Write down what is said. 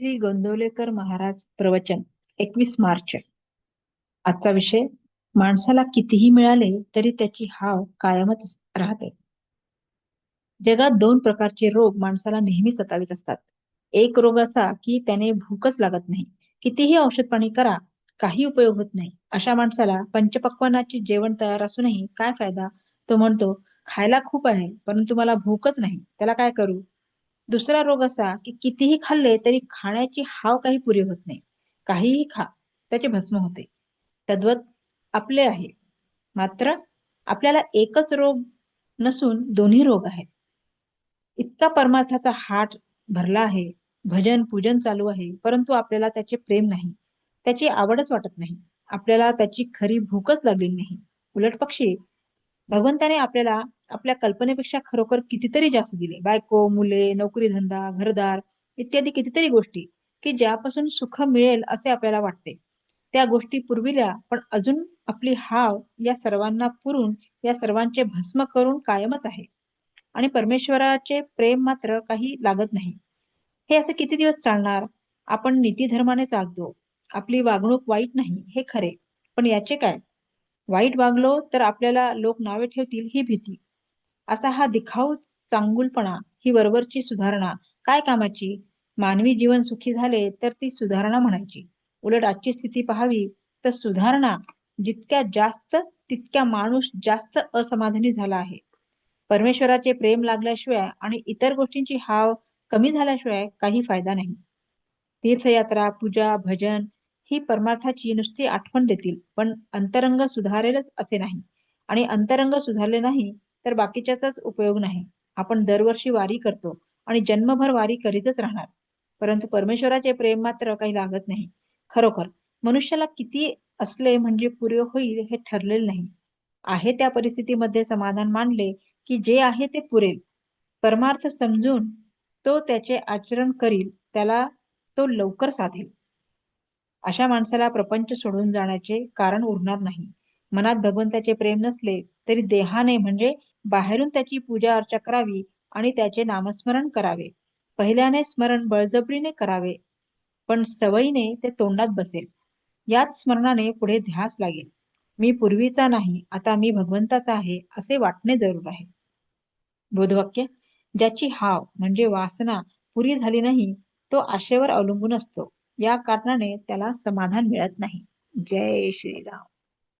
श्री गोंदवलेकर महाराज प्रवचन 21 मार्च। आजचा विषय: माणसाला कितीही मिळाले तरी त्याची हाव कायमच राहते. जगात दोन प्रकारचे रोग माणसाला नेहमी सतावित असतात. एक रोग असा की त्याने भूकच लागत नाही. कितीही औषध पाणी करा, काही उपयोग होत नाही. अशा माणसाला पंचपक्वान्नाचे जेवण तयार असूनही काय फायदा? तो म्हणतो, खायला खूप आहे परंतु मला भूकच नाही, त्याला काय करू? दुसरा रोग असा की कितीही खाल्ले तरी खाण्याची हाव काही पुरी होत नाही. काहीही खा, त्याचे भस्म होते. तद्वत आपले आहे. मात्र आपल्याला एकच रोग नसून दोन्ही रोग आहेत. इतका परमार्थाचा हाट भरला आहे, भजन पूजन चालू आहे, परंतु आपल्याला त्याचे प्रेम नाही, त्याची आवडच वाटत नाही. आपल्याला त्याची खरी भूकच लागलेली नाही. उलट पक्षी भगवंताने आपल्याला आपल्या कल्पनेपेक्षा खरोखर कितीतरी जास्त दिले. बायको, मुले, नोकरी धंदा, घरदार इत्यादी कितीतरी गोष्टी की ज्यापासून सुख मिळेल असे आपल्याला वाटते. त्या गोष्टी पुरविल्या, पण अजून आपली हाव या सर्वांना पुरून या सर्वांचे भस्म करून कायमच आहे. आणि परमेश्वराचे प्रेम मात्र काही लागत नाही. हे असे किती दिवस चालणार? आपण नीतिधर्माने चालतो, आपली वागणूक वाईट नाही हे खरे, पण याचे काय? वाईट वागलो तर आपल्याला लोक नावे ठेवतील ही भीती. असा हा दिखाऊ चांगुलपणा, ही वरवरची सुधारणा काय कामाची? मानवी जीवन सुखी झाले तर ती सुधारणा म्हणायची. उलट आजची स्थिती पाहावी तर सुधारणा जितक्या जास्त तितक्या माणूस जास्त असमाधानी झाला आहे. परमेश्वराचे प्रेम लागल्याशिवाय आणि इतर गोष्टींची हाव कमी झाल्याशिवाय काही फायदा नाही. तीर्थयात्रा, पूजा, भजन ही परमार्थाची नुसती आठवण देतील, पण अंतरंग सुधारेलच असे नाही. आणि अंतरंग सुधारले नाही तर बाकीच्याचाच उपयोग नाही. आपण दरवर्षी वारी करतो आणि जन्मभर वारी करीतच राहणार, परंतु परमेश्वराचे प्रेम मात्र काही लागत नाही. खरोखर मनुष्याला किती असले म्हणजे पुरे होईल हे ठरलेले नाही. आहे त्या परिस्थितीमध्ये समाधान मानले की जे आहे ते पुरेल. परमार्थ समजून तो त्याचे आचरण करील, त्याला तो लवकर साधेल. अशा माणसाला प्रपंच सोडून जाण्याचे कारण उरणार नाही. मनात भगवंताचे प्रेम नसले तरी देहाने म्हणजे बाहेरून त्याची पूजा अर्चा करावी आणि त्याचे नामस्मरण करावे. पहिल्याने स्मरण बळजबरीने करावे, पण सवयीने ते तोंडात बसेल. याच स्मरणाने पुढे ध्यास लागेल. मी पूर्वीचा नाही, आता मी भगवंताचा आहे असे वाटणे जरूर आहे. बोधवाक्य: ज्याची हाव म्हणजे वासना पुरी झाली नाही तो आशेवर अवलंबून असतो. या कारणाने त्याला समाधान मिळत नाही. जय श्रीराम.